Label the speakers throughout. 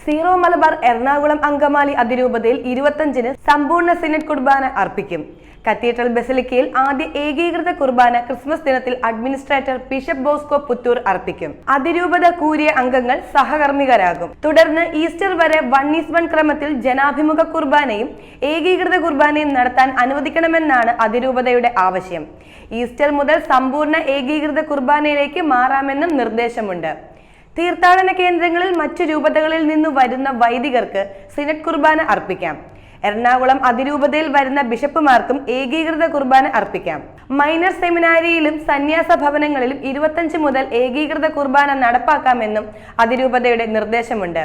Speaker 1: Zero Malabar Ernakulam Angamaly അതിരൂപതയിൽ 25-ന് സമ്പൂർണ്ണ synod കുർബാന അർപ്പിക്കും. Cathedral ബസിലിക്കയിൽ ആദ്യ ഏകീകൃത കുർബാന ക്രിസ്മസ് ദിനത്തിൽ അഡ്മിനിസ്ട്രേറ്റർ ബിഷപ്പ് ബോസ്കോ പുത്തൂർ അർപ്പിക്കും. അതിരൂപത കൂരിയ അംഗങ്ങൾ സഹകർമ്മികരാകും. തുടർന്ന് ഈസ്റ്റർ വരെ 1:1 ക്രമത്തിൽ ജനാഭിമുഖ കുർബാനയും ഏകീകൃത കുർബാനയും നടത്താൻ അനുവദിക്കണമെന്നാണ് അതിരൂപതയുടെ ആവശ്യം. ഈസ്റ്റർ മുതൽ സമ്പൂർണ്ണ ഏകീകൃത കുർബാനയിലേക്ക് മാറാമെന്നും നിർദ്ദേശമുണ്ട്. തീർത്ഥാടന കേന്ദ്രങ്ങളിൽ മറ്റു രൂപതകളിൽ നിന്നു വരുന്ന വൈദികർക്ക് സിനഡ് കുർബാന അർപ്പിക്കാം. എറണാകുളം അതിരൂപതയിൽ വരുന്ന ബിഷപ്പുമാർക്കും ഏകീകൃത കുർബാന അർപ്പിക്കാം. മൈനർ സെമിനാരിയിലും സന്യാസ ഭവനങ്ങളിലും 25 മുതൽ ഏകീകൃത കുർബാന നടപ്പാക്കാമെന്നും അതിരൂപതയുടെ നിർദ്ദേശമുണ്ട്.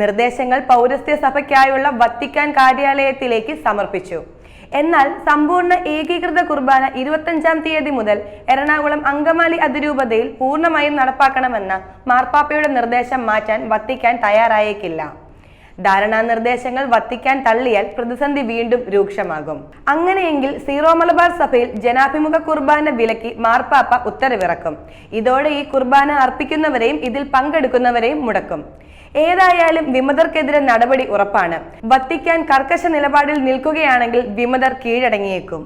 Speaker 1: നിർദ്ദേശങ്ങൾ പൗരസ്ത്യ സഭയ്ക്കായുള്ള വത്തിക്കാൻ കാര്യാലയത്തിലേക്ക് സമർപ്പിച്ചു. എന്നാൽ സമ്പൂർണ്ണ ഏകീകൃത കുർബാന 25-ാം തീയതി മുതൽ എറണാകുളം അങ്കമാലി അതിരൂപതയിൽ പൂർണ്ണമായും നടപ്പാക്കണമെന്ന മാർപ്പാപ്പയുടെ നിർദ്ദേശം മാറ്റാൻ വത്തിക്കാൻ തയ്യാറായേക്കില്ല. ധാരണാ നിർദ്ദേശങ്ങൾ വത്തിക്കാൻ തള്ളിയാൽ പ്രതിസന്ധി വീണ്ടും രൂക്ഷമാകും. അങ്ങനെയെങ്കിൽ സീറോ മലബാർ സഭയിൽ ജനാഭിമുഖ കുർബാന വിലക്കി മാർപ്പാപ്പ ഉത്തരവിറക്കും. ഇതോടെ ഈ കുർബാന അർപ്പിക്കുന്നവരെയും ഇതിൽ പങ്കെടുക്കുന്നവരെയും മുടക്കും. ഏതായാലും വിമതർക്കെതിരെ നടപടി ഉറപ്പാണ്. വത്തിക്കാൻ കർക്കശ നിലപാടിൽ നിൽക്കുകയാണെങ്കിൽ വിമതർ കീഴടങ്ങിയേക്കും.